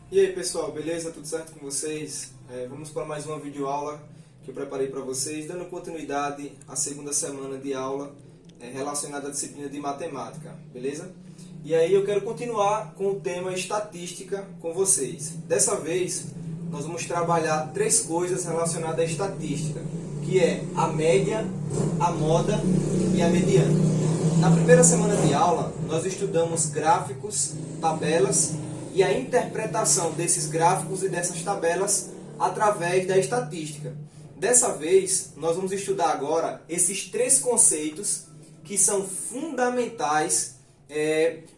E aí pessoal, beleza? Tudo certo com vocês? Vamos para mais uma videoaula que eu preparei para vocês, dando continuidade à segunda semana de aula relacionada à disciplina de matemática, beleza? E aí eu quero continuar com o tema estatística com vocês. Dessa vez nós vamos trabalhar três coisas relacionadas à estatística, que é a média, a moda e a mediana. Na primeira semana de aula nós estudamos gráficos, tabelas e a interpretação desses gráficos e dessas tabelas através da estatística. Dessa vez, nós vamos estudar agora esses três conceitos que são fundamentais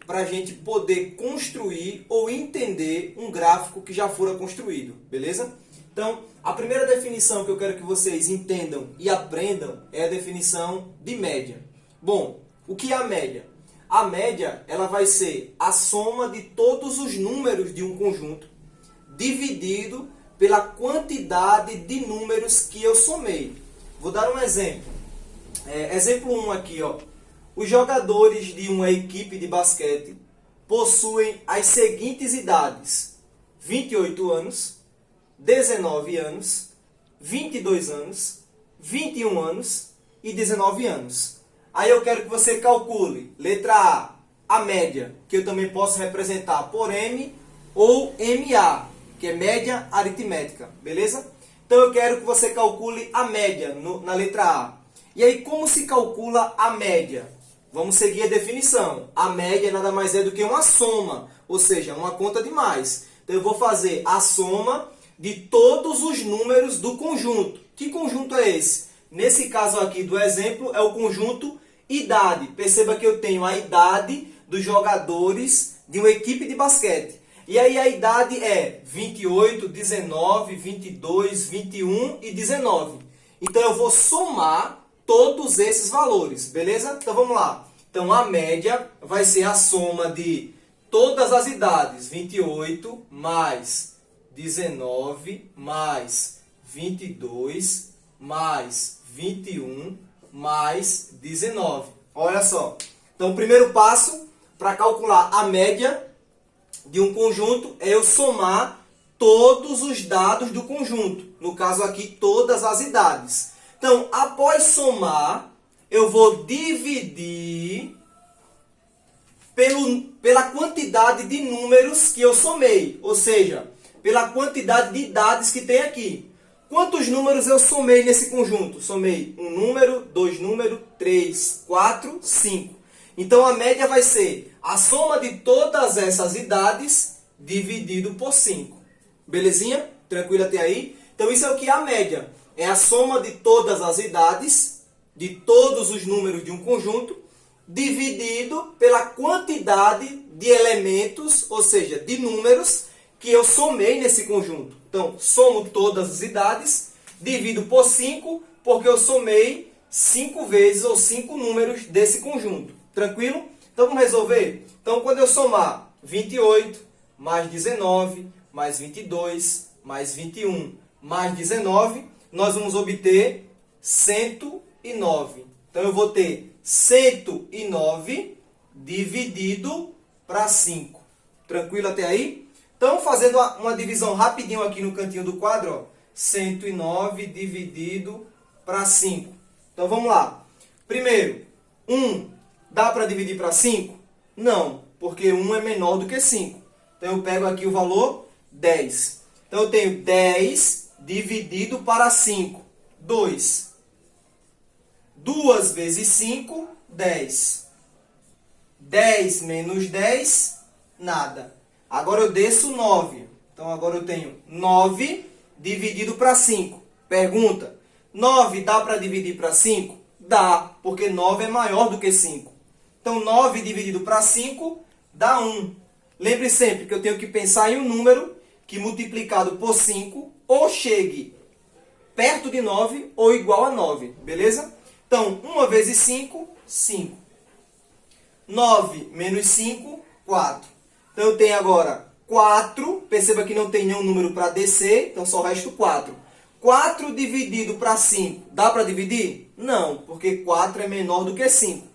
para a gente poder construir ou entender um gráfico que já fora construído, beleza? Então, a primeira definição que eu quero que vocês entendam e aprendam é a definição de média. Bom, o que é a média? A média ela vai ser a soma de todos os números de um conjunto dividido pela quantidade de números que eu somei. Vou dar um exemplo. Exemplo 1 aqui. Os jogadores de uma equipe de basquete possuem as seguintes idades: 28 anos, 19 anos, 22 anos, 21 anos e 19 anos. Aí eu quero que você calcule, letra A média, que eu também posso representar por M ou MA, que é média aritmética, beleza? Então eu quero que você calcule a média na letra A. E aí como se calcula a média? Vamos seguir a definição. A média nada mais é do que uma soma, ou seja, uma conta de mais. Então eu vou fazer a soma de todos os números do conjunto. Que conjunto é esse? Nesse caso aqui do exemplo, é o conjunto idade. Perceba que eu tenho a idade dos jogadores de uma equipe de basquete. E aí a idade é 28, 19, 22, 21 e 19. Então eu vou somar todos esses valores, beleza? Então vamos lá. Então a média vai ser a soma de todas as idades. 28 mais 19 mais 22 mais 21 mais 19. Olha só. Então, o primeiro passo para calcular a média de um conjunto é eu somar todos os dados do conjunto. No caso aqui, todas as idades. Então, após somar, eu vou dividir pela quantidade de números que eu somei. Ou seja, pela quantidade de idades que tem aqui. Quantos números eu somei nesse conjunto? Somei um número, dois números, 3, 4, 5. Então a média vai ser a soma de todas essas idades dividido por 5. Belezinha? Tranquilo até aí? Então isso é o que é a média. É a soma de todas as idades, de todos os números de um conjunto, dividido pela quantidade de elementos, ou seja, de números, que eu somei nesse conjunto. Então, somo todas as idades, divido por 5, porque eu somei 5 vezes ou 5 números desse conjunto. Tranquilo? Então, vamos resolver? Então, quando eu somar 28 mais 19, mais 22, mais 21, mais 19, nós vamos obter 109. Então, eu vou ter 109 dividido para 5. Tranquilo até aí? Então, fazendo uma divisão rapidinho aqui no cantinho do quadro, 109 dividido para 5. Então, vamos lá. Primeiro, 1 dá para dividir para 5? Não, porque 1 é menor do que 5. Então, eu pego aqui o valor 10. Então, eu tenho 10 dividido para 5. 2. 2 vezes 5, 10. 10 menos 10, nada. Agora eu desço 9. Então, agora eu tenho 9 dividido para 5. Pergunta, 9 dá para dividir para 5? Dá, porque 9 é maior do que 5. Então, 9 dividido para 5 dá 1. Lembre sempre que eu tenho que pensar em um número que multiplicado por 5 ou chegue perto de 9 ou igual a 9. Beleza? Então, 1 vezes 5, 5. 9 menos 5, 4. Então, eu tenho agora 4. Perceba que não tem nenhum número para descer, então só resta 4. 4 dividido para 5, dá para dividir? Não, porque 4 é menor do que 5.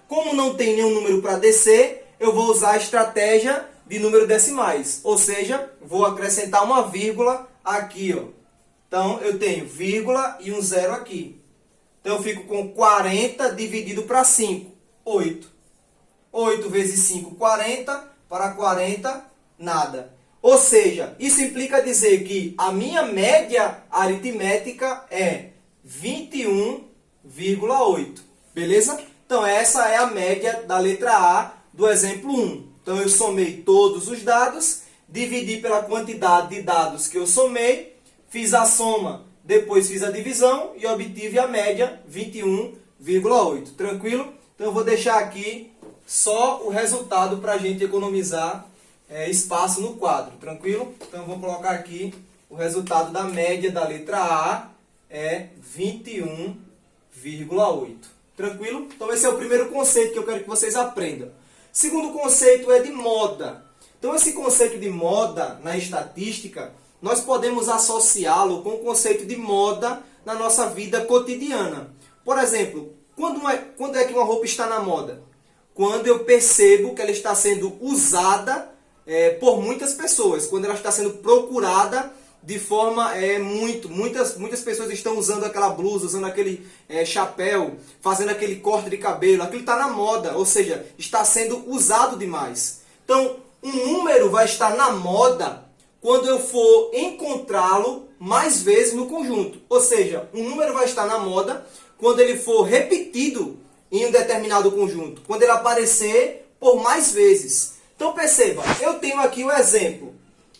Como não tem nenhum número para descer, eu vou usar a estratégia de número decimais. Ou seja, vou acrescentar uma vírgula aqui, ó. Então, eu tenho vírgula e um zero aqui. Então, eu fico com 40 dividido para 5, 8. 8 vezes 5, 40. Para 40, nada. Ou seja, isso implica dizer que a minha média aritmética é 21,8. Beleza? Então, essa é a média da letra A do exemplo 1. Então, eu somei todos os dados, dividi pela quantidade de dados que eu somei, fiz a soma, depois fiz a divisão e obtive a média 21,8. Tranquilo? Então, eu vou deixar aqui só o resultado para a gente economizar espaço no quadro. Tranquilo? Então, eu vou colocar aqui o resultado da média da letra A é 21,8. Tranquilo? Então, esse é o primeiro conceito que eu quero que vocês aprendam. Segundo conceito é de moda. Então, esse conceito de moda na estatística, nós podemos associá-lo com o conceito de moda na nossa vida cotidiana. Por exemplo, quando é que uma roupa está na moda? Quando eu percebo que ela está sendo usada por muitas pessoas, quando ela está sendo procurada de forma muitas pessoas estão usando aquela blusa, usando aquele chapéu, fazendo aquele corte de cabelo, aquilo está na moda, ou seja, está sendo usado demais. Então, um número vai estar na moda quando eu for encontrá-lo mais vezes no conjunto. Ou seja, um número vai estar na moda quando ele for repetido em um determinado conjunto, quando ele aparecer por mais vezes. Então perceba, eu tenho aqui o exemplo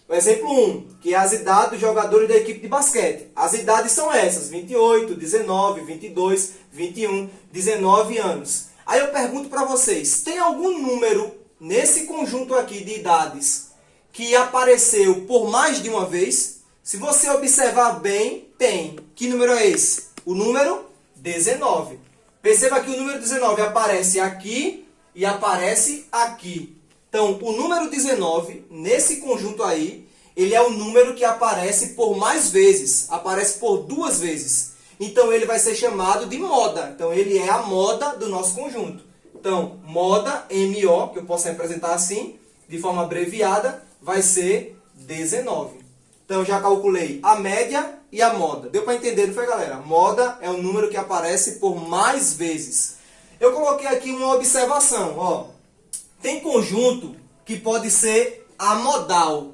1, que é as idades dos jogadores da equipe de basquete. As idades são essas, 28, 19, 22, 21, 19 anos. Aí eu pergunto para vocês, tem algum número nesse conjunto aqui de idades que apareceu por mais de uma vez? Se você observar bem, tem. Que número é esse? O número 19. Perceba que o número 19 aparece aqui e aparece aqui. Então, o número 19, nesse conjunto aí, ele é o número que aparece por mais vezes. Aparece por 2 vezes. Então, ele vai ser chamado de moda. Então, ele é a moda do nosso conjunto. Então, moda, MO, que eu posso representar assim, de forma abreviada, vai ser 19. Então, eu já calculei a média e a moda. Deu para entender, não foi, galera? Moda é o número que aparece por mais vezes. Eu coloquei aqui uma observação, ó. Tem conjunto que pode ser amodal.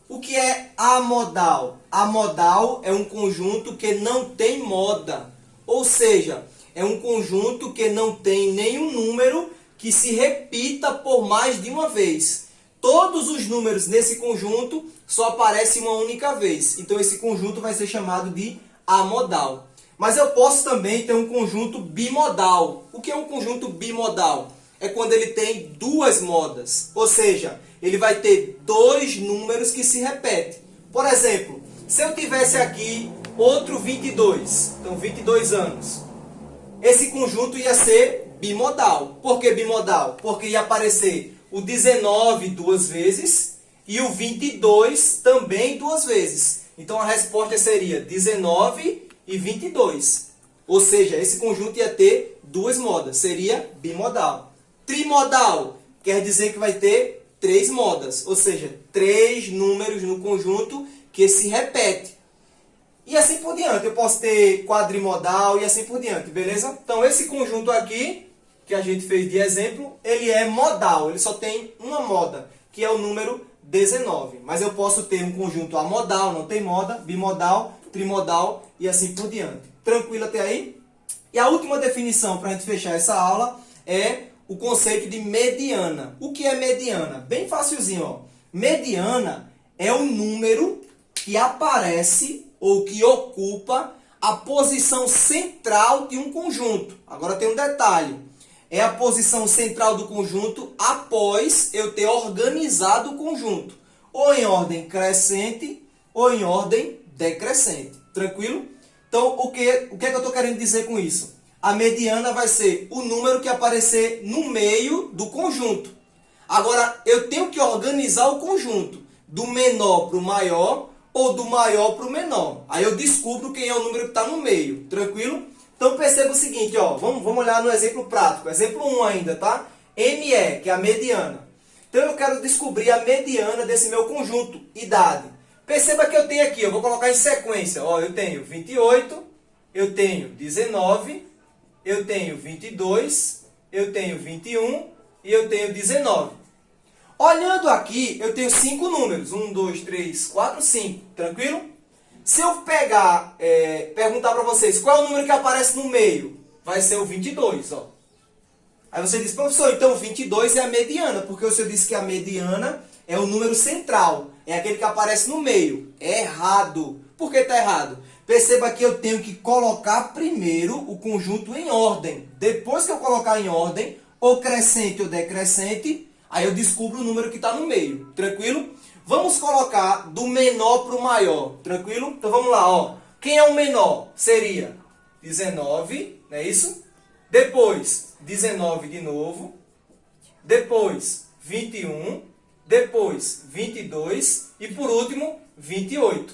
O que é amodal? Amodal é um conjunto que não tem moda. Ou seja, é um conjunto que não tem nenhum número que se repita por mais de uma vez. Todos os números nesse conjunto só aparecem uma única vez. Então, esse conjunto vai ser chamado de amodal. Mas eu posso também ter um conjunto bimodal. O que é um conjunto bimodal? É quando ele tem 2 modas. Ou seja, ele vai ter 2 números que se repetem. Por exemplo, se eu tivesse aqui outro 22, então 22 anos, esse conjunto ia ser bimodal. Por que bimodal? Porque ia aparecer o 19 2 vezes e o 22 também 2 vezes. Então a resposta seria 19 e 22. Ou seja, esse conjunto ia ter 2 modas. Seria bimodal. Trimodal quer dizer que vai ter 3 modas. Ou seja, 3 números no conjunto que se repete. E assim por diante. Eu posso ter quadrimodal e assim por diante. Beleza? Então esse conjunto aqui, que a gente fez de exemplo, ele é modal. Ele só tem uma moda, que é o número 19. Mas eu posso ter um conjunto amodal, não tem moda, bimodal, trimodal e assim por diante. Tranquilo até aí? E a última definição para a gente fechar essa aula é o conceito de mediana. O que é mediana? Bem facilzinho, ó. Mediana é o número que aparece ou que ocupa a posição central de um conjunto. Agora tem um detalhe. É a posição central do conjunto após eu ter organizado o conjunto. Ou em ordem crescente ou em ordem decrescente. Tranquilo? Então, o que é que eu estou querendo dizer com isso? A mediana vai ser o número que aparecer no meio do conjunto. Agora, eu tenho que organizar o conjunto do menor para o maior ou do maior para o menor. Aí eu descubro quem é o número que está no meio. Tranquilo? Então, perceba o seguinte, ó, vamos olhar no exemplo prático. Exemplo 1 ainda, tá? ME, que é a mediana. Então eu quero descobrir a mediana desse meu conjunto, idade. Perceba que eu tenho aqui, eu vou colocar em sequência. Ó, eu tenho 28, eu tenho 19, eu tenho 22, eu tenho 21 e eu tenho 19. Olhando aqui, eu tenho 5 números. 1, 2, 3, 4, 5. Tranquilo? Se eu perguntar para vocês qual é o número que aparece no meio, vai ser o 22, ó. Aí você diz, professor, então o 22 é a mediana, porque o senhor disse que a mediana é o número central, é aquele que aparece no meio. É errado. Por que está errado? Perceba que eu tenho que colocar primeiro o conjunto em ordem. Depois que eu colocar em ordem, ou crescente ou decrescente, aí eu descubro o número que está no meio. Tranquilo? Vamos colocar do menor para o maior. Tranquilo? Então vamos lá, ó. Quem é o menor? Seria 19, não é isso? Depois, 19 de novo. Depois, 21. Depois, 22. E por último, 28.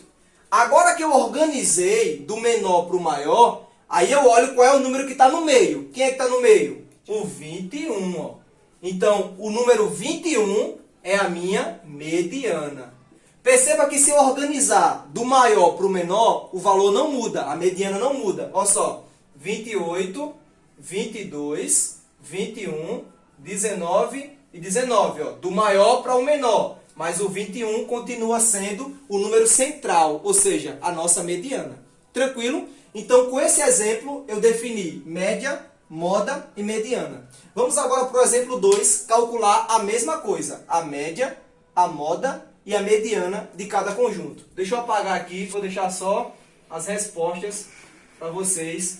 Agora que eu organizei do menor para o maior, aí eu olho qual é o número que está no meio. Quem é que está no meio? O 21, ó. Então, o número 21 é a minha mediana. Perceba que se eu organizar do maior para o menor, o valor não muda, a mediana não muda. Olha só, 28, 22, 21, 19 e 19. Ó, do maior para o menor. Mas o 21 continua sendo o número central, ou seja, a nossa mediana. Tranquilo? Então, com esse exemplo, eu defini média, moda e mediana. Vamos agora para o exemplo 2, calcular a mesma coisa. A média, a moda e a mediana de cada conjunto. Deixa eu apagar aqui, vou deixar só as respostas para vocês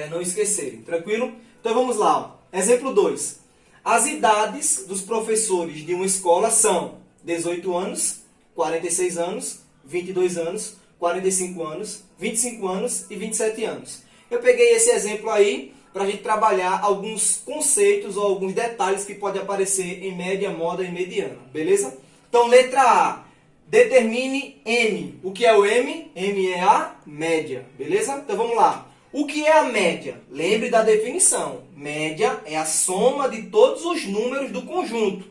não esquecerem. Tranquilo? Então vamos lá. Ó. Exemplo 2. As idades dos professores de uma escola são 18 anos, 46 anos, 22 anos, 45 anos, 25 anos e 27 anos. Eu peguei esse exemplo aí para a gente trabalhar alguns conceitos ou alguns detalhes que podem aparecer em média, moda e mediana. Beleza? Então, letra A. Determine M. O que é o M? M é a média. Beleza? Então, vamos lá. O que é a média? Lembre da definição. Média é a soma de todos os números do conjunto.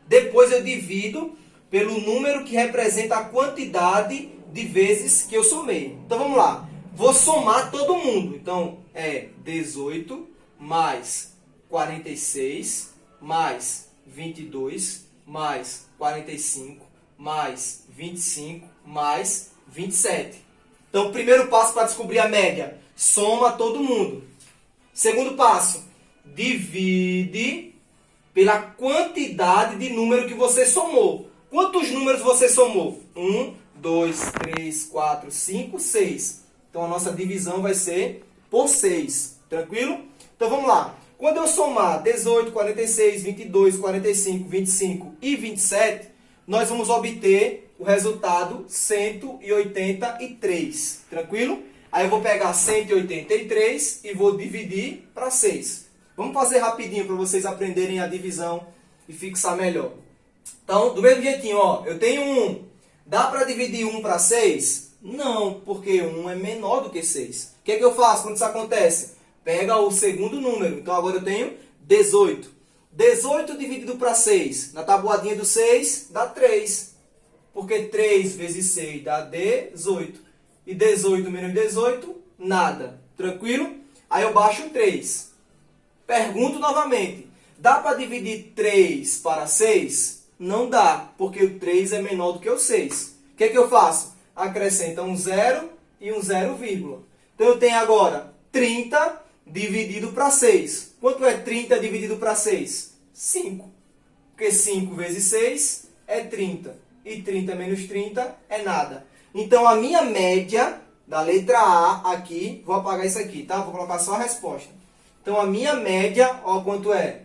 Depois eu divido pelo número que representa a quantidade de vezes que eu somei. Então, vamos lá. Vou somar todo mundo. Então, é 18 mais 46 mais 22 mais 45 mais 25 mais 27. Então, o primeiro passo para descobrir a média, soma todo mundo. Segundo passo, divide pela quantidade de número que você somou. Quantos números você somou? 1, 2, 3, 4, 5, 6. Então, a nossa divisão vai ser por 6. Tranquilo? Então, vamos lá. Quando eu somar 18, 46, 22, 45, 25 e 27, nós vamos obter o resultado 183. Tranquilo? Aí eu vou pegar 183 e vou dividir para 6. Vamos fazer rapidinho para vocês aprenderem a divisão e fixar melhor. Então, do mesmo jeitinho, ó, eu tenho 1. Dá para dividir 1 para 6? Não, porque 1 é menor do que 6. O que é que eu faço quando isso acontece? Pega o segundo número. Então, agora eu tenho 18. 18 dividido para 6. Na tabuadinha do 6, dá 3. Porque 3 vezes 6 dá 18. E 18 menos 18, nada. Tranquilo? Aí eu baixo 3. Pergunto novamente. Dá para dividir 3 para 6? Não dá, porque o 3 é menor do que o 6. O que é que eu faço? Acrescenta um 0 e um 0, vírgula. Então eu tenho agora 30 dividido para 6. Quanto é 30 dividido para 6? 5. Porque 5 vezes 6 é 30. E 30 menos 30 é nada. Então a minha média da letra A aqui, vou apagar isso aqui, tá? Vou colocar só a resposta. Então a minha média, ó, quanto é?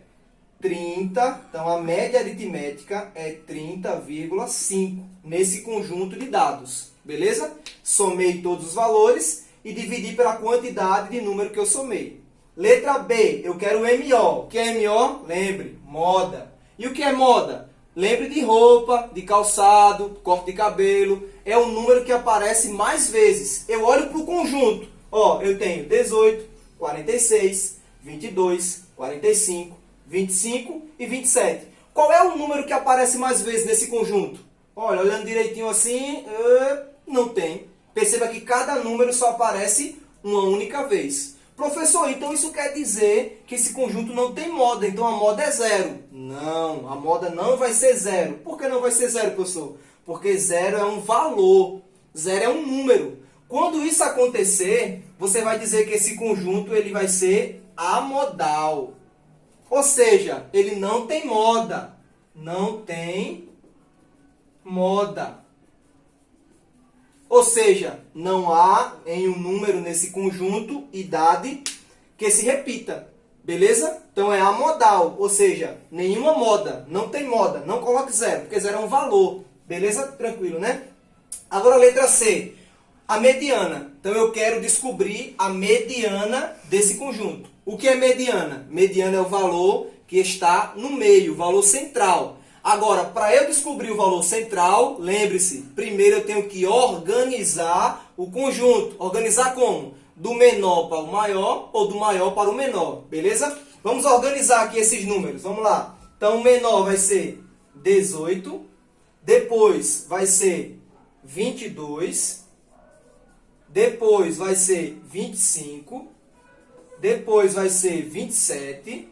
30. Então a média aritmética é 30,5 nesse conjunto de dados. Beleza? Somei todos os valores e dividi pela quantidade de número que eu somei. Letra B, eu quero MO. O que é MO? Lembre, moda. E o que é moda? Lembre de roupa, de calçado, corte de cabelo. É o número que aparece mais vezes. Eu olho para o conjunto. Ó, eu tenho 18, 46, 22, 45, 25 e 27. Qual é o número que aparece mais vezes nesse conjunto? Olha, olhando direitinho assim, não tem. Perceba que cada número só aparece uma única vez. Professor, então isso quer dizer que esse conjunto não tem moda, então a moda é zero. Não, a moda não vai ser zero. Por que não vai ser zero, professor? Porque zero é um valor, zero é um número. Quando isso acontecer, você vai dizer que esse conjunto ele vai ser amodal. Ou seja, ele não tem moda. Não tem moda. Ou seja, não há em um número nesse conjunto idade que se repita. Beleza? Então é amodal, ou seja, nenhuma moda, não tem moda. Não coloque zero, porque zero é um valor. Beleza? Tranquilo, né? Agora a letra C. A mediana. Então eu quero descobrir a mediana desse conjunto. O que é mediana? Mediana é o valor que está no meio, o valor central. Agora, para eu descobrir o valor central, lembre-se, primeiro eu tenho que organizar o conjunto. Organizar como? Do menor para o maior ou do maior para o menor, beleza? Vamos organizar aqui esses números, vamos lá. Então o menor vai ser 18, depois vai ser 22, depois vai ser 25, depois vai ser 27,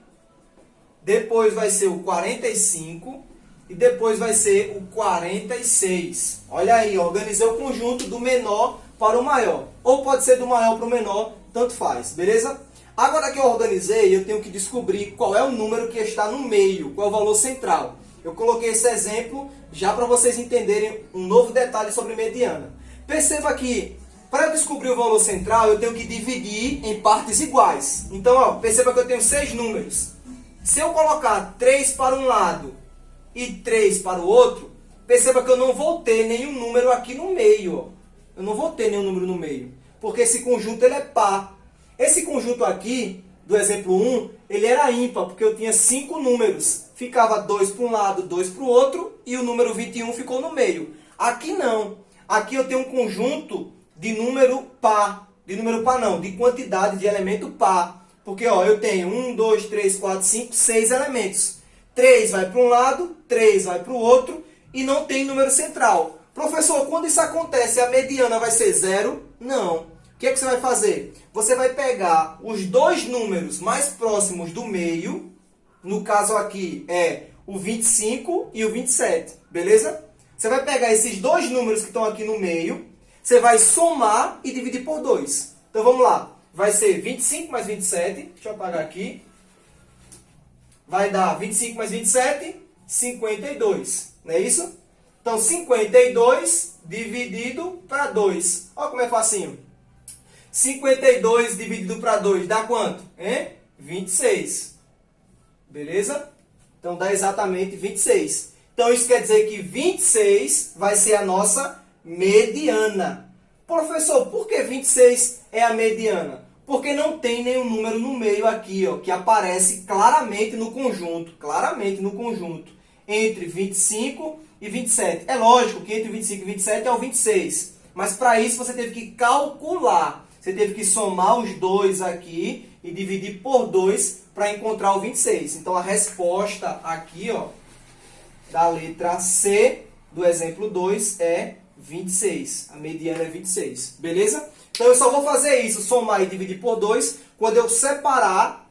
depois vai ser o 45 e depois vai ser o 46. Olha aí, organizei o conjunto do menor para o maior. Ou pode ser do maior para o menor, tanto faz, beleza? Agora que eu organizei, eu tenho que descobrir qual é o número que está no meio, qual é o valor central. Eu coloquei esse exemplo já para vocês entenderem um novo detalhe sobre mediana. Perceba que para eu descobrir o valor central, eu tenho que dividir em partes iguais. Então, ó, perceba que eu tenho 6 números. Se eu colocar 3 para um lado e 3 para o outro, perceba que eu não vou ter nenhum número aqui no meio. Ó. Eu não vou ter nenhum número no meio, porque esse conjunto ele é par. Esse conjunto aqui, do exemplo 1, ele era ímpar, porque eu tinha 5 números. Ficava 2 para um lado, 2 para o outro, e o número 21 ficou no meio. Aqui não. Aqui eu tenho um conjunto de número par. De número par não, de quantidade de elemento par. Porque ó, eu tenho 1, 2, 3, 4, 5, 6 elementos. 3 vai para um lado, 3 vai para o outro, e não tem número central. Professor, quando isso acontece, a mediana vai ser zero? Não. O que é que você vai fazer? Você vai pegar os dois números mais próximos do meio, no caso aqui é o 25 e o 27, beleza? Você vai pegar esses dois números que estão aqui no meio, você vai somar e dividir por 2. Então vamos lá, vai ser 25 mais 27, deixa eu apagar aqui, vai dar 25 mais 27, 52, não é isso? Então 52 dividido para 2, olha como é facinho. 52 dividido para 2 dá quanto? 26. Beleza? Então dá exatamente 26. Então isso quer dizer que 26 vai ser a nossa mediana. Professor, por que 26 é a mediana? Porque não tem nenhum número no meio aqui, ó, que aparece claramente no conjunto. Claramente no conjunto. Entre 25 e 27. É lógico que entre 25 e 27 é o 26. Mas para isso você teve que calcular. Você teve que somar os dois aqui e dividir por 2 para encontrar o 26. Então, a resposta aqui, ó, da letra C, do exemplo 2, é 26. A mediana é 26. Beleza? Então, eu só vou fazer isso, somar e dividir por 2, quando eu separar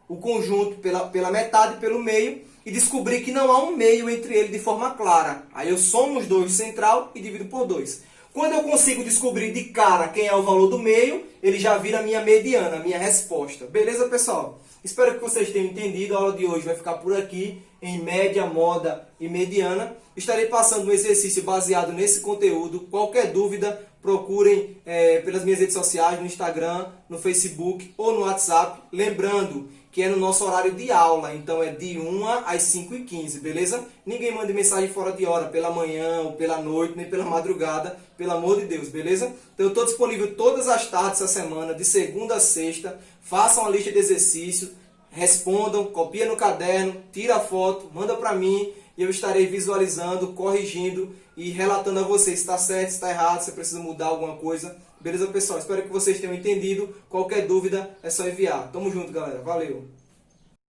o conjunto pela metade, pelo meio, e descobrir que não há um meio entre ele de forma clara. Aí eu somo os dois central e divido por 2. Quando eu consigo descobrir de cara quem é o valor do meio, ele já vira a minha mediana, a minha resposta. Beleza, pessoal? Espero que vocês tenham entendido. A aula de hoje vai ficar por aqui, em média, moda e mediana. Estarei passando um exercício baseado nesse conteúdo. Qualquer dúvida, procurem pelas minhas redes sociais, no Instagram, no Facebook ou no WhatsApp. Lembrando que é no nosso horário de aula, então é de 1 às 5h15, beleza? Ninguém mande mensagem fora de hora, pela manhã, ou pela noite, nem pela madrugada, pelo amor de Deus, beleza? Então eu estou disponível todas as tardes essa semana, de segunda a sexta. Façam a lista de exercícios, respondam, copia no caderno, tira a foto, manda para mim, e eu estarei visualizando, corrigindo e relatando a vocês se está certo, se está errado, se precisa mudar alguma coisa. Beleza, pessoal? Espero que vocês tenham entendido. Qualquer dúvida é só enviar. Tamo junto, galera. Valeu!